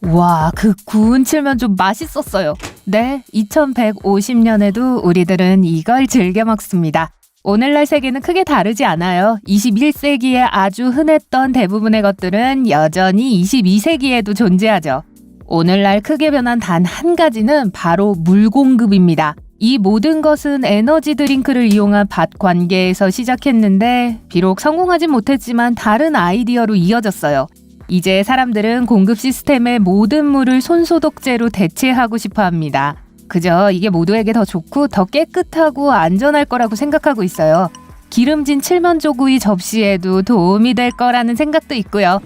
와, 그 구운 칠면조 맛있었어요. 네, 2150년에도 우리들은 이걸 즐겨 먹습니다. 오늘날 세계는 크게 다르지 않아요. 21세기에 아주 흔했던 대부분의 것들은 여전히 22세기에도 존재하죠. 오늘날 크게 변한 단 한 가지는 바로 물 공급입니다. 이 모든 것은 에너지 드링크를 이용한 밭 관계에서 시작했는데 비록 성공하진 못했지만 다른 아이디어로 이어졌어요. 이제 사람들은 공급 시스템의 모든 물을 손소독제로 대체하고 싶어 합니다. 그저 이게 모두에게 더 좋고 더 깨끗하고 안전할 거라고 생각하고 있어요. 기름진 칠면조구이 접시에도 도움이 될 거라는 생각도 있고요.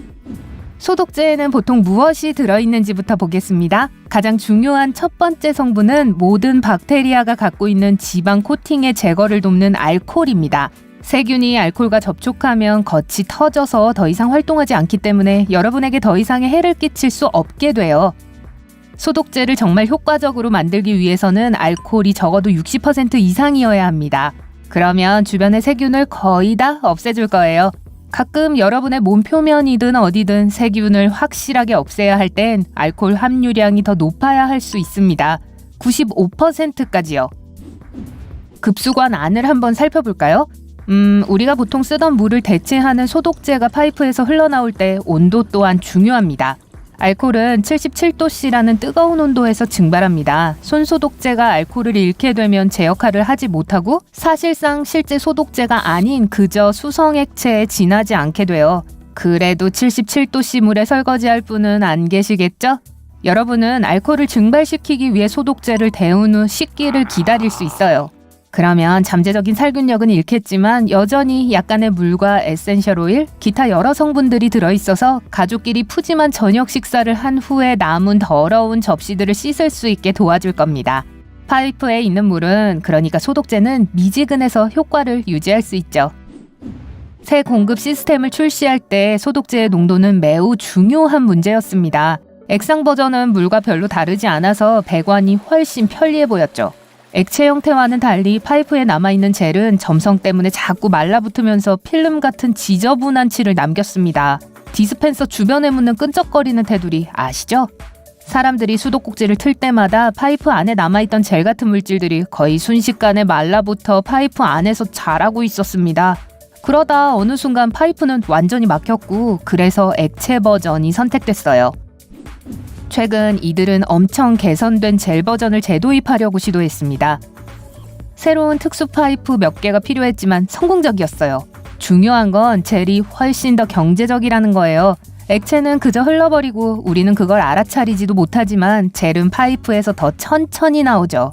소독제에는 보통 무엇이 들어있는지부터 보겠습니다. 가장 중요한 첫 번째 성분은 모든 박테리아가 갖고 있는 지방 코팅의 제거를 돕는 알코올입니다. 세균이 알코올과 접촉하면 겉이 터져서 더 이상 활동하지 않기 때문에 여러분에게 더 이상의 해를 끼칠 수 없게 돼요. 소독제를 정말 효과적으로 만들기 위해서는 알코올이 적어도 60% 이상이어야 합니다. 그러면 주변의 세균을 거의 다 없애줄 거예요. 가끔 여러분의 몸 표면이든 어디든 세균을 확실하게 없애야 할 땐 알코올 함유량이 더 높아야 할 수 있습니다. 95%까지요. 급수관 안을 한번 살펴볼까요? 우리가 보통 쓰던 물을 대체하는 소독제가 파이프에서 흘러나올 때 온도 또한 중요합니다. 알코올은 77도씨라는 뜨거운 온도에서 증발합니다. 손소독제가 알코올을 잃게 되면 제 역할을 하지 못하고 사실상 실제 소독제가 아닌 그저 수성액체에 진하지 않게 돼요. 그래도 77도씨 물에 설거지할 분은 안 계시겠죠? 여러분은 알코올을 증발시키기 위해 소독제를 데운 후 식기를 기다릴 수 있어요. 그러면 잠재적인 살균력은 잃겠지만 여전히 약간의 물과 에센셜 오일, 기타 여러 성분들이 들어있어서 가족끼리 푸짐한 저녁 식사를 한 후에 남은 더러운 접시들을 씻을 수 있게 도와줄 겁니다. 파이프에 있는 물은, 그러니까 소독제는 미지근해서 효과를 유지할 수 있죠. 새 공급 시스템을 출시할 때 소독제의 농도는 매우 중요한 문제였습니다. 액상 버전은 물과 별로 다르지 않아서 배관이 훨씬 편리해 보였죠. 액체 형태와는 달리 파이프에 남아있는 젤은 점성 때문에 자꾸 말라붙으면서 필름 같은 지저분한 칠을 남겼습니다. 디스펜서 주변에 묻는 끈적거리는 테두리 아시죠? 사람들이 수도꼭지를 틀 때마다 파이프 안에 남아있던 젤 같은 물질들이 거의 순식간에 말라붙어 파이프 안에서 자라고 있었습니다. 그러다 어느 순간 파이프는 완전히 막혔고 그래서 액체 버전이 선택됐어요. 최근 이들은 엄청 개선된 젤 버전을 재도입하려고 시도했습니다. 새로운 특수 파이프 몇 개가 필요했지만 성공적이었어요. 중요한 건 젤이 훨씬 더 경제적이라는 거예요. 액체는 그저 흘러버리고 우리는 그걸 알아차리지도 못하지만 젤은 파이프에서 더 천천히 나오죠.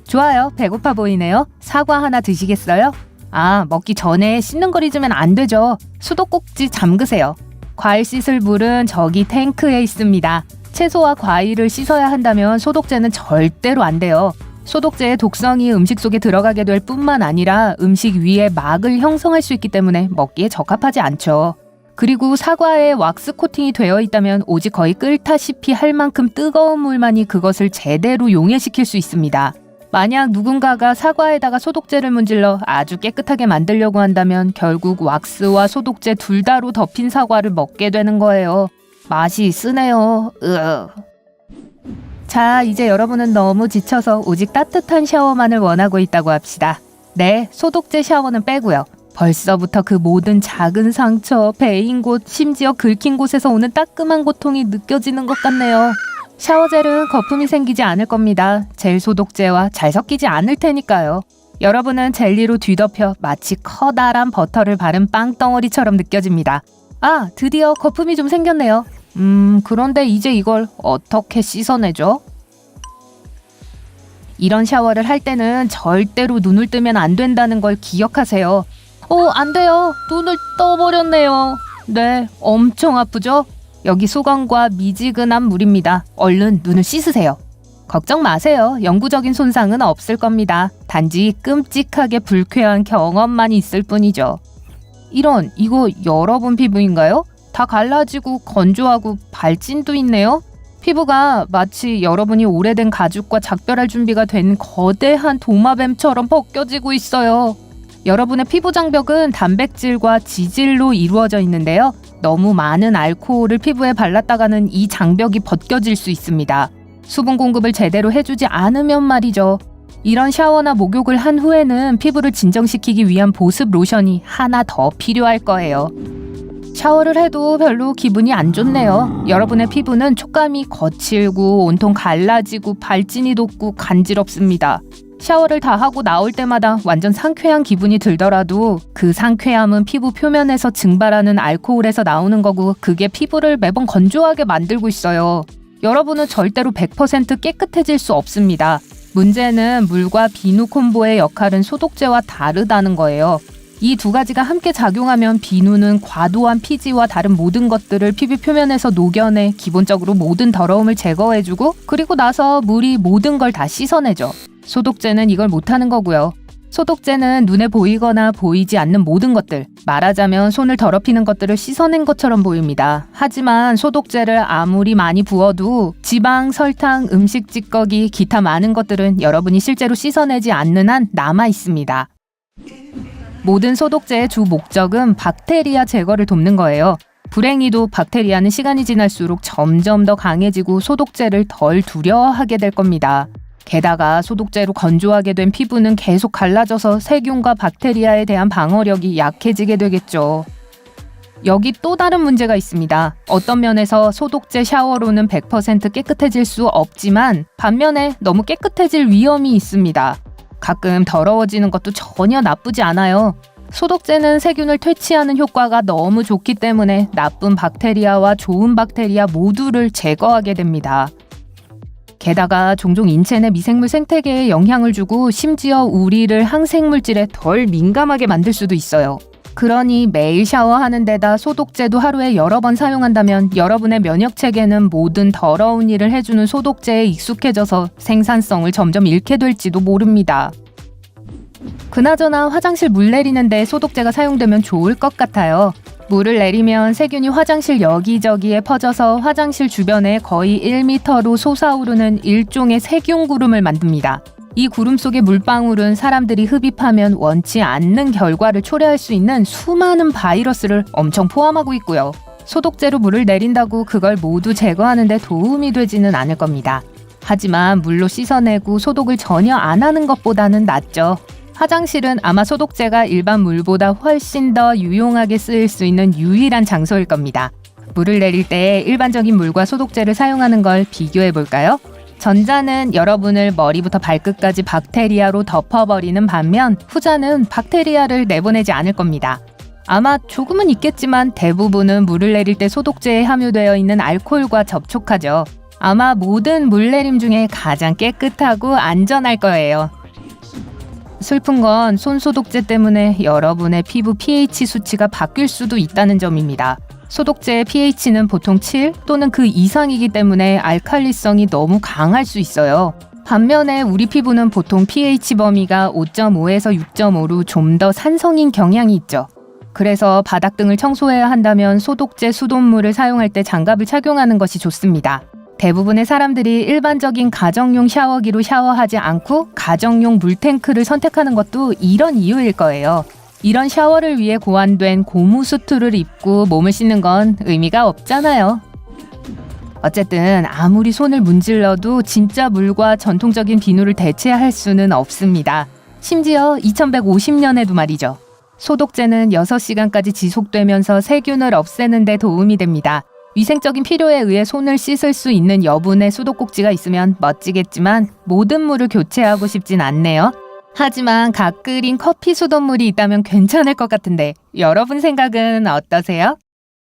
좋아요. 배고파 보이네요. 사과 하나 드시겠어요? 아, 먹기 전에 씻는거리주면 안 되죠. 수도꼭지 잠그세요. 과일 씻을 물은 저기 탱크에 있습니다. 채소와 과일을 씻어야 한다면 소독제는 절대로 안 돼요. 소독제의 독성이 음식 속에 들어가게 될 뿐만 아니라 음식 위에 막을 형성할 수 있기 때문에 먹기에 적합하지 않죠. 그리고 사과에 왁스 코팅이 되어 있다면 오직 거의 끓다시피 할 만큼 뜨거운 물만이 그것을 제대로 용해시킬 수 있습니다. 만약 누군가가 사과에다가 소독제를 문질러 아주 깨끗하게 만들려고 한다면 결국 왁스와 소독제 둘 다로 덮인 사과를 먹게 되는 거예요. 맛이 쓰네요. 자, 이제 여러분은 너무 지쳐서 오직 따뜻한 샤워만을 원하고 있다고 합시다. 네, 소독제 샤워는 빼고요. 벌써부터 그 모든 작은 상처, 베인 곳, 심지어 긁힌 곳에서 오는 따끔한 고통이 느껴지는 것 같네요. 샤워젤은 거품이 생기지 않을 겁니다. 젤 소독제와 잘 섞이지 않을 테니까요. 여러분은 젤리로 뒤덮여 마치 커다란 버터를 바른 빵덩어리처럼 느껴집니다. 아, 드디어 거품이 좀 생겼네요. 그런데 이제 이걸 어떻게 씻어내죠? 이런 샤워를 할 때는 절대로 눈을 뜨면 안 된다는 걸 기억하세요. 안 돼요. 눈을 떠버렸네요. 네, 엄청 아프죠? 여기 수건과 미지근한 물입니다. 얼른 눈을 씻으세요. 걱정 마세요. 영구적인 손상은 없을 겁니다. 단지 끔찍하게 불쾌한 경험만 있을 뿐이죠. 이런, 이거 여러분 피부인가요? 다 갈라지고 건조하고 발진도 있네요. 피부가 마치 여러분이 오래된 가죽과 작별할 준비가 된 거대한 도마뱀처럼 벗겨지고 있어요. 여러분의 피부 장벽은 단백질과 지질로 이루어져 있는데요. 너무 많은 알코올을 피부에 발랐다가는 이 장벽이 벗겨질 수 있습니다. 수분 공급을 제대로 해주지 않으면 말이죠. 이런 샤워나 목욕을 한 후에는 피부를 진정시키기 위한 보습 로션이 하나 더 필요할 거예요. 샤워를 해도 별로 기분이 안 좋네요. 여러분의 피부는 촉감이 거칠고 온통 갈라지고 발진이 돋고 간지럽습니다. 샤워를 다 하고 나올 때마다 완전 상쾌한 기분이 들더라도 그 상쾌함은 피부 표면에서 증발하는 알코올에서 나오는 거고, 그게 피부를 매번 건조하게 만들고 있어요. 여러분은 절대로 100% 깨끗해질 수 없습니다. 문제는 물과 비누 콤보의 역할은 소독제와 다르다는 거예요. 이 두 가지가 함께 작용하면 비누는 과도한 피지와 다른 모든 것들을 피부 표면에서 녹여내 기본적으로 모든 더러움을 제거해주고, 그리고 나서 물이 모든 걸 다 씻어내죠. 소독제는 이걸 못하는 거고요. 소독제는 눈에 보이거나 보이지 않는 모든 것들, 말하자면 손을 더럽히는 것들을 씻어낸 것처럼 보입니다. 하지만 소독제를 아무리 많이 부어도 지방, 설탕, 음식 찌꺼기, 기타 많은 것들은 여러분이 실제로 씻어내지 않는 한 남아 있습니다. 모든 소독제의 주 목적은 박테리아 제거를 돕는 거예요. 불행히도 박테리아는 시간이 지날수록 점점 더 강해지고 소독제를 덜 두려워하게 될 겁니다. 게다가 소독제로 건조하게 된 피부는 계속 갈라져서 세균과 박테리아에 대한 방어력이 약해지게 되겠죠. 여기 또 다른 문제가 있습니다. 어떤 면에서 소독제 샤워로는 100% 깨끗해질 수 없지만 반면에 너무 깨끗해질 위험이 있습니다. 가끔 더러워지는 것도 전혀 나쁘지 않아요. 소독제는 세균을 퇴치하는 효과가 너무 좋기 때문에 나쁜 박테리아와 좋은 박테리아 모두를 제거하게 됩니다. 게다가 종종 인체 내 미생물 생태계에 영향을 주고 심지어 우리를 항생물질에 덜 민감하게 만들 수도 있어요. 그러니 매일 샤워하는 데다 소독제도 하루에 여러 번 사용한다면 여러분의 면역체계는 모든 더러운 일을 해주는 소독제에 익숙해져서 생산성을 점점 잃게 될지도 모릅니다. 그나저나 화장실 물 내리는데 소독제가 사용되면 좋을 것 같아요. 물을 내리면 세균이 화장실 여기저기에 퍼져서 화장실 주변에 거의 1m로 솟아오르는 일종의 세균 구름을 만듭니다. 이 구름 속의 물방울은 사람들이 흡입하면 원치 않는 결과를 초래할 수 있는 수많은 바이러스를 엄청 포함하고 있고요. 소독제로 물을 내린다고 그걸 모두 제거하는 데 도움이 되지는 않을 겁니다. 하지만 물로 씻어내고 소독을 전혀 안 하는 것보다는 낫죠. 화장실은 아마 소독제가 일반 물보다 훨씬 더 유용하게 쓰일 수 있는 유일한 장소일 겁니다. 물을 내릴 때 일반적인 물과 소독제를 사용하는 걸 비교해 볼까요? 전자는 여러분을 머리부터 발끝까지 박테리아로 덮어버리는 반면 후자는 박테리아를 내보내지 않을 겁니다. 아마 조금은 있겠지만 대부분은 물을 내릴 때 소독제에 함유되어 있는 알코올과 접촉하죠. 아마 모든 물내림 중에 가장 깨끗하고 안전할 거예요. 슬픈 건 손소독제 때문에 여러분의 피부 pH 수치가 바뀔 수도 있다는 점입니다. 소독제의 pH는 보통 7 또는 그 이상이기 때문에 알칼리성이 너무 강할 수 있어요. 반면에 우리 피부는 보통 pH 범위가 5.5에서 6.5로 좀 더 산성인 경향이 있죠. 그래서 바닥 등을 청소해야 한다면 소독제 수돗물을 사용할 때 장갑을 착용하는 것이 좋습니다. 대부분의 사람들이 일반적인 가정용 샤워기로 샤워하지 않고 가정용 물탱크를 선택하는 것도 이런 이유일 거예요. 이런 샤워를 위해 고안된 고무 수트를 입고 몸을 씻는 건 의미가 없잖아요. 어쨌든 아무리 손을 문질러도 진짜 물과 전통적인 비누를 대체할 수는 없습니다. 심지어 2150년에도 말이죠. 소독제는 6시간까지 지속되면서 세균을 없애는 데 도움이 됩니다. 위생적인 필요에 의해 손을 씻을 수 있는 여분의 수도꼭지가 있으면 멋지겠지만 모든 물을 교체하고 싶진 않네요. 하지만 갓 끓인 커피 수돗물이 있다면 괜찮을 것 같은데 여러분 생각은 어떠세요?